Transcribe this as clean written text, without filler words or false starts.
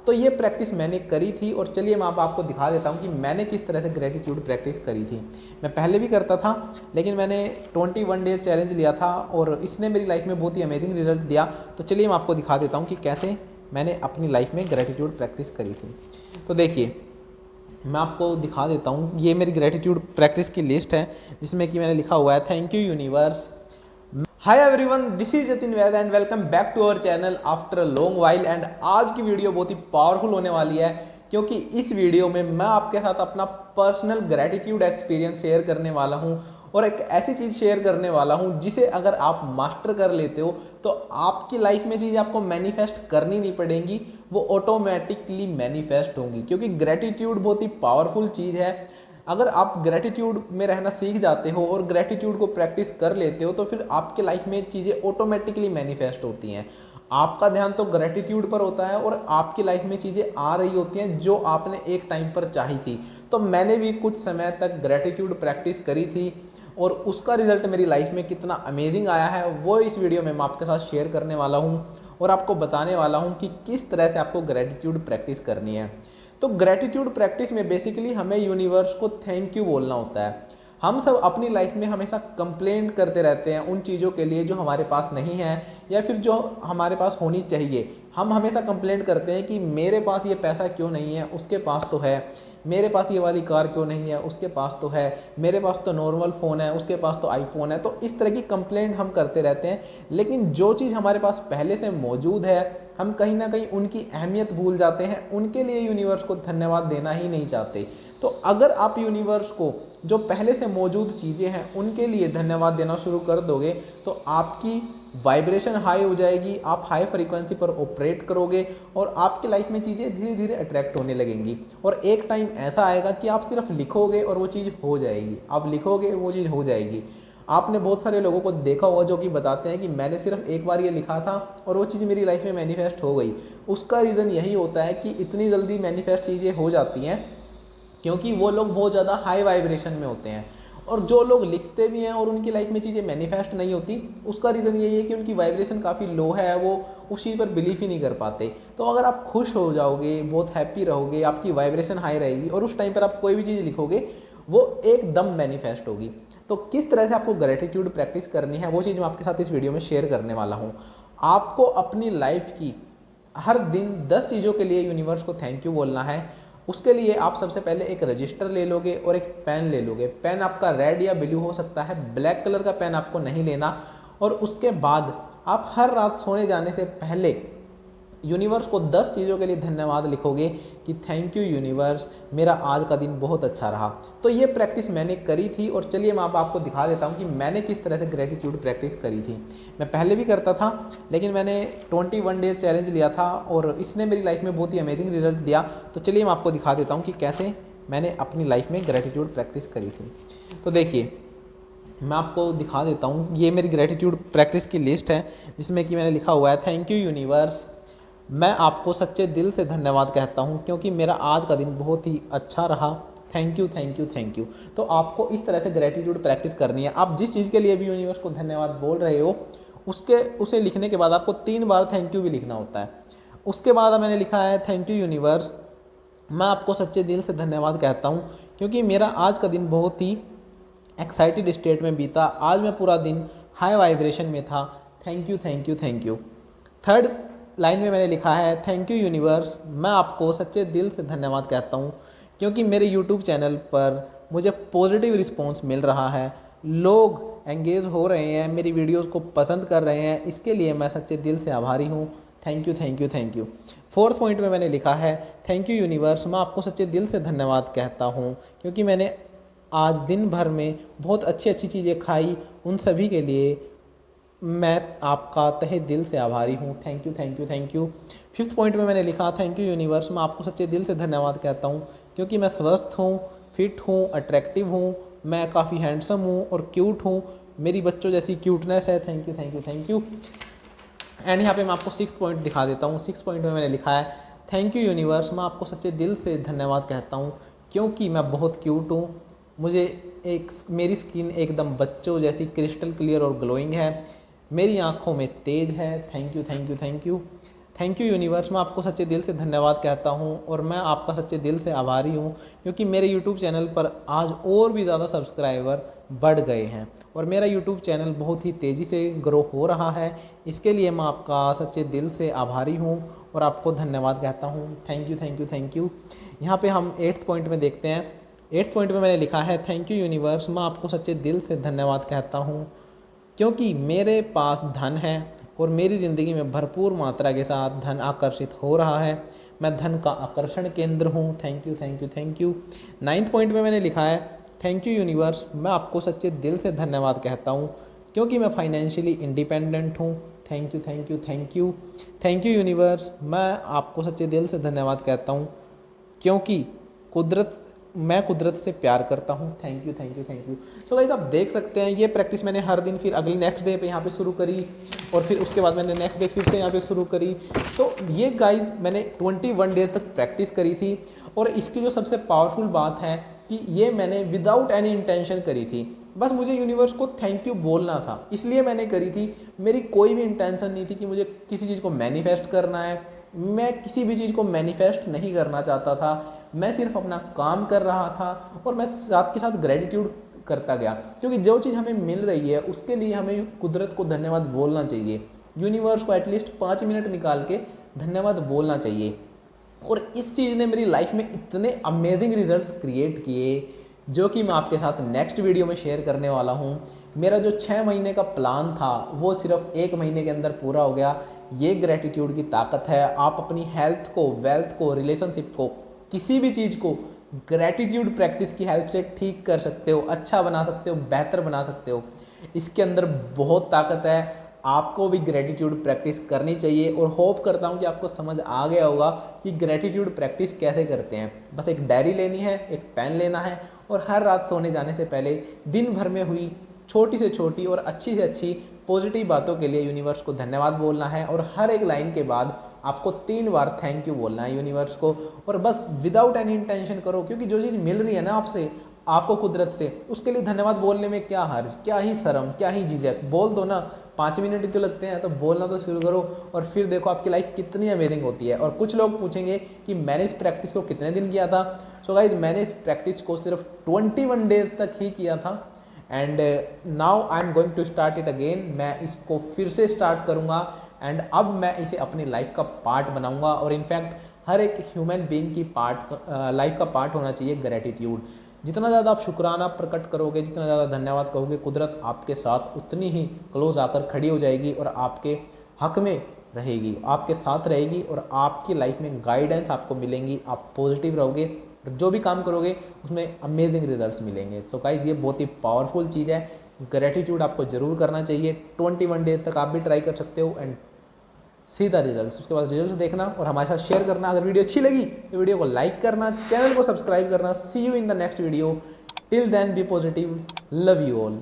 तो ये प्रैक्टिस मैंने करी थी और चलिए मैं आपको दिखा देता हूँ कि मैंने किस तरह से ग्रेटिट्यूड प्रैक्टिस करी थी। मैं पहले भी करता था लेकिन मैंने 21 डेज़ चैलेंज लिया था और इसने मेरी लाइफ में बहुत ही अमेजिंग रिजल्ट दिया। तो चलिए मैं आपको दिखा देता हूँ कि कैसे मैंने अपनी लाइफ में ग्रेटिट्यूड प्रैक्टिस करी थी। तो देखिए मैं आपको दिखा देता हूँ, ये मेरी ग्रेटिट्यूड प्रैक्टिस की लिस्ट है जिसमें कि मैंने लिखा हुआ है thank you universe. Hi everyone, this is Jatin Vaid and welcome back to our channel after a long while. एंड आज की वीडियो बहुत ही पावरफुल होने वाली है क्योंकि इस वीडियो में मैं आपके साथ अपना पर्सनल ग्रेटिट्यूड एक्सपीरियंस शेयर करने वाला हूं और एक ऐसी चीज़ शेयर करने वाला हूं जिसे अगर आप मास्टर कर लेते हो तो आपकी लाइफ में चीज़ आपको मैनिफेस्ट करनी नहीं पड़ेंगी, वो ऑटोमेटिकली मैनिफेस्ट होंगी। क्योंकि ग्रेटिट्यूड बहुत ही पावरफुल चीज़ है। अगर आप ग्रेटिट्यूड में रहना सीख जाते हो और ग्रेटिट्यूड को प्रैक्टिस कर लेते हो तो फिर आपके लाइफ में चीज़ें ऑटोमेटिकली मैनिफेस्ट होती हैं। आपका ध्यान तो ग्रेटिट्यूड पर होता है और आपकी लाइफ में चीज़ें आ रही होती हैं जो आपने एक टाइम पर चाही थी। तो मैंने भी कुछ समय तक ग्रेटिट्यूड प्रैक्टिस करी थी और उसका रिजल्ट मेरी लाइफ में कितना अमेजिंग आया है वो इस वीडियो में मैं आपके साथ शेयर करने वाला हूँ और आपको बताने वाला हूँ कि किस तरह से आपको ग्रेटिट्यूड प्रैक्टिस करनी है। तो ग्रेटिट्यूड प्रैक्टिस में बेसिकली हमें यूनिवर्स को थैंक यू बोलना होता है। हम सब अपनी लाइफ में हमेशा कंप्लेंट करते रहते हैं उन चीज़ों के लिए जो हमारे पास नहीं है या फिर जो हमारे पास होनी चाहिए। हम हमेशा कंप्लेंट करते हैं कि मेरे पास ये पैसा क्यों नहीं है, उसके पास तो है। मेरे पास ये वाली कार क्यों नहीं है, उसके पास तो है। मेरे पास तो नॉर्मल फ़ोन है, उसके पास तो आईफोन है। तो इस तरह की कंप्लेंट हम करते रहते हैं, लेकिन जो चीज़ हमारे पास पहले से मौजूद है हम कहीं ना कहीं उनकी अहमियत भूल जाते हैं, उनके लिए यूनिवर्स को धन्यवाद देना ही नहीं चाहते। तो अगर आप यूनिवर्स को जो पहले से मौजूद चीज़ें हैं उनके लिए धन्यवाद देना शुरू कर दोगे तो आपकी वाइब्रेशन हाई हो जाएगी, आप हाई फ्रीक्वेंसी पर ऑपरेट करोगे और आपकी लाइफ में चीज़ें धीरे धीरे अट्रैक्ट होने लगेंगी। और एक टाइम ऐसा आएगा कि आप सिर्फ लिखोगे और वो चीज़ हो जाएगी। आप लिखोगे वो चीज़ हो जाएगी। आपने बहुत सारे लोगों को देखा होगा जो कि बताते हैं कि मैंने सिर्फ एक बार ये लिखा था और वो चीज़ मेरी लाइफ में मैनिफेस्ट हो गई। उसका रीज़न यही होता है कि इतनी जल्दी मैनिफेस्ट चीज़ें हो जाती हैं क्योंकि वो लोग बहुत ज़्यादा हाई वाइब्रेशन में होते हैं। और जो लोग लिखते भी हैं और उनकी लाइफ में चीज़ें मैनिफेस्ट नहीं होती, उसका रीज़न यही है कि उनकी वाइब्रेशन काफ़ी लो है, वो उस चीज़ पर बिलीव ही नहीं कर पाते। तो अगर आप खुश हो जाओगे, बहुत हैप्पी रहोगे, आपकी वाइब्रेशन हाई रहेगी और उस टाइम पर आप कोई भी चीज़ लिखोगे वो एकदम मैनिफेस्ट होगी। तो किस तरह से आपको ग्रेटिट्यूड प्रैक्टिस करनी है वो चीज़ मैं आपके साथ इस वीडियो में शेयर करने वाला हूँ। आपको अपनी लाइफ की हर दिन 10 चीज़ों के लिए यूनिवर्स को थैंक यू बोलना है। उसके लिए आप सबसे पहले एक रजिस्टर ले लोगे और एक पेन ले लोगे। पेन आपका रेड या ब्लू हो सकता है, ब्लैक कलर का पेन आपको नहीं लेना। और उसके बाद आप हर रात सोने जाने से पहले यूनिवर्स को 10 चीज़ों के लिए धन्यवाद लिखोगे कि थैंक यू यूनिवर्स, मेरा आज का दिन बहुत अच्छा रहा। तो ये प्रैक्टिस मैंने करी थी और चलिए मैं आपको दिखा देता हूँ कि मैंने किस तरह से ग्रेटिट्यूड प्रैक्टिस करी थी। मैं पहले भी करता था लेकिन मैंने 21 डेज़ चैलेंज लिया था और इसने मेरी लाइफ में बहुत ही अमेजिंग रिजल्ट दिया। तो चलिए मैं आपको दिखा देता हूँ कि कैसे मैंने अपनी लाइफ में ग्रेटिट्यूड प्रैक्टिस करी थी। तो देखिए मैं आपको दिखा देता हूँ, ये मेरी ग्रेटिट्यूड प्रैक्टिस की लिस्ट है जिसमें कि मैंने लिखा हुआ है थैंक यू यूनिवर्स, मैं आपको सच्चे दिल से धन्यवाद कहता हूँ क्योंकि मेरा आज का दिन बहुत ही अच्छा रहा। Thank you thank you thank you. तो आपको इस तरह से ग्रेटिट्यूड प्रैक्टिस करनी है। आप जिस चीज़ के लिए भी यूनिवर्स को धन्यवाद बोल रहे हो उसे लिखने के बाद आपको 3 बार थैंक यू भी लिखना होता है। उसके बाद मैंने लिखा है थैंक यू यूनिवर्स, मैं आपको सच्चे दिल से धन्यवाद कहता हूँ क्योंकि मेरा आज का दिन बहुत ही एक्साइटेड स्टेट में बीता। आज मैं पूरा दिन हाई वाइब्रेशन में था। Thank you thank you thank you. Third line में मैंने लिखा है थैंक यू यूनिवर्स, मैं आपको सच्चे दिल से धन्यवाद कहता हूँ क्योंकि मेरे यूट्यूब चैनल पर मुझे पॉजिटिव रिस्पॉन्स मिल रहा है, लोग एंगेज हो रहे हैं, मेरी वीडियोस को पसंद कर रहे हैं, इसके लिए मैं सच्चे दिल से आभारी हूँ। Thank you thank you thank you. Fourth point में मैंने लिखा है थैंक यू यूनिवर्स, मैं आपको सच्चे दिल से धन्यवाद कहता हूँ क्योंकि मैंने आज दिन भर में बहुत अच्छी अच्छी चीज़ें खाई, उन सभी के लिए मैं आपका तहे दिल से आभारी हूँ। Thank you thank you thank you. Fifth point में मैंने लिखा थैंक यू यूनिवर्स, मैं आपको सच्चे दिल से धन्यवाद कहता हूँ क्योंकि मैं स्वस्थ हूँ, फिट हूँ, अट्रैक्टिव हूँ, मैं काफ़ी हैंडसम हूँ और क्यूट हूँ, मेरी बच्चों जैसी क्यूटनेस है। Thank you thank you thank you. And यहाँ पे मैं आपको 6th पॉइंट दिखा देता हूँ। 6th पॉइंट में मैंने लिखा है थैंक यू यूनिवर्स, मैं आपको सच्चे दिल से धन्यवाद कहता हूँ क्योंकि मैं बहुत क्यूट हूँ, मेरी स्किन एकदम बच्चों जैसी क्रिस्टल क्लियर और ग्लोइंग है, मेरी आंखों में तेज है। Thank you thank you thank you. Thank you universe, मैं आपको सच्चे दिल से धन्यवाद कहता हूँ और मैं आपका सच्चे दिल से आभारी हूँ क्योंकि मेरे यूट्यूब चैनल पर आज और भी ज़्यादा सब्सक्राइबर बढ़ गए हैं और मेरा यूट्यूब चैनल बहुत ही तेज़ी से ग्रो हो रहा है। इसके लिए मैं आपका सच्चे दिल से आभारी हूँ और आपको धन्यवाद कहता हूँ। Thank you thank you thank you. यहाँ पे हम 8th पॉइंट में देखते हैं। 8th पॉइंट में मैंने लिखा है, थैंक यू यूनिवर्स, मैं आपको सच्चे दिल से धन्यवाद कहता हूँ क्योंकि मेरे पास धन है और मेरी ज़िंदगी में भरपूर मात्रा के साथ धन आकर्षित हो रहा है। मैं धन का आकर्षण केंद्र हूँ। Thank you thank you thank you. 9th point में मैंने लिखा है, थैंक यू यूनिवर्स, मैं आपको सच्चे दिल से धन्यवाद कहता हूँ क्योंकि मैं फाइनेंशियली इंडिपेंडेंट हूँ। Thank you thank you thank you. Thank you universe, मैं आपको सच्चे दिल से धन्यवाद कहता हूँ क्योंकि मैं कुदरत से प्यार करता हूँ। Thank you thank you thank you. So guys, आप देख सकते हैं ये प्रैक्टिस मैंने हर दिन फिर अगले नेक्स्ट डे पे यहाँ पे शुरू करी और फिर उसके बाद मैंने नेक्स्ट डे फिर से यहाँ पे शुरू करी। तो ये गाइस मैंने 21 डेज तक प्रैक्टिस करी थी और इसकी जो सबसे पावरफुल बात है कि ये मैंने विदाउट एनी इंटेंशन करी थी। बस मुझे यूनिवर्स को थैंक यू बोलना था, इसलिए मैंने करी थी। मेरी कोई भी इंटेंशन नहीं थी कि मुझे किसी चीज़ को मैनिफेस्ट करना है। मैं किसी भी चीज़ को मैनिफेस्ट नहीं करना चाहता था। मैं सिर्फ अपना काम कर रहा था और मैं साथ के साथ ग्रेटिट्यूड करता गया क्योंकि जो चीज़ हमें मिल रही है उसके लिए हमें कुदरत को धन्यवाद बोलना चाहिए। यूनिवर्स को एटलीस्ट 5 मिनट निकाल के धन्यवाद बोलना चाहिए। और इस चीज़ ने मेरी लाइफ में इतने अमेजिंग रिजल्ट्स क्रिएट किए जो कि मैं आपके साथ नेक्स्ट वीडियो में शेयर करने वाला हूँ। मेरा जो 6 महीने का प्लान था वो सिर्फ 1 महीने के अंदर पूरा हो गया। ये ग्रेटिट्यूड की ताकत है। आप अपनी हेल्थ को, वेल्थ को, रिलेशनशिप को, किसी भी चीज़ को ग्रेटिट्यूड प्रैक्टिस की हेल्प से ठीक कर सकते हो, अच्छा बना सकते हो, बेहतर बना सकते हो। इसके अंदर बहुत ताकत है। आपको भी ग्रेटिट्यूड प्रैक्टिस करनी चाहिए और होप करता हूँ कि आपको समझ आ गया होगा कि ग्रेटिट्यूड प्रैक्टिस कैसे करते हैं। बस एक डायरी लेनी है, एक पेन लेना है और हर रात सोने जाने से पहले दिन भर में हुई छोटी से छोटी और अच्छी से अच्छी पॉजिटिव बातों के लिए यूनिवर्स को धन्यवाद बोलना है और हर एक लाइन के बाद आपको 3 बार थैंक यू बोलना है यूनिवर्स को। और बस विदाउट एनी इंटेंशन करो क्योंकि जो चीज़ मिल रही है ना आपसे, आपको कुदरत से, उसके लिए धन्यवाद बोलने में क्या हर्ज, क्या ही शर्म, क्या ही झिझक। बोल दो ना, 5 मिनट ही तो लगते हैं, तो बोलना तो शुरू करो और फिर देखो आपकी लाइफ कितनी अमेजिंग होती है। और कुछ लोग पूछेंगे कि मैंने इस प्रैक्टिस को कितने दिन किया था। सो गाइज, मैंने इस प्रैक्टिस को सिर्फ 21 डेज तक ही किया था and now I am going to start it again. मैं इसको फिर से स्टार्ट करूँगा एंड अब मैं इसे अपनी लाइफ का पार्ट बनाऊँगा। और इनफैक्ट हर एक ह्यूमन बीइंग की लाइफ का पार्ट होना चाहिए ग्रेटिट्यूड। जितना ज़्यादा आप शुक्राना प्रकट करोगे, जितना ज़्यादा धन्यवाद कहोगे, कुदरत आपके साथ उतनी ही क्लोज आकर खड़ी हो जाएगी और आपके हक में रहेगी, आपके साथ रहेगी और आपकी लाइफ में गाइडेंस आपको मिलेंगी। आप पॉजिटिव रहोगे और जो भी काम करोगे उसमें अमेजिंग रिजल्ट्स मिलेंगे। सो गाइज, ये बहुत ही पावरफुल चीज़ है। ग्रेटिट्यूड आपको ज़रूर करना चाहिए। 21 डेज तक आप भी ट्राई कर सकते हो एंड सीधा रिजल्ट्स, उसके बाद रिजल्ट्स देखना और हमारे साथ शेयर करना। अगर वीडियो अच्छी लगी तो वीडियो को लाइक करना, चैनल को सब्सक्राइब करना। See you in the next video. Till then be positive, love you all.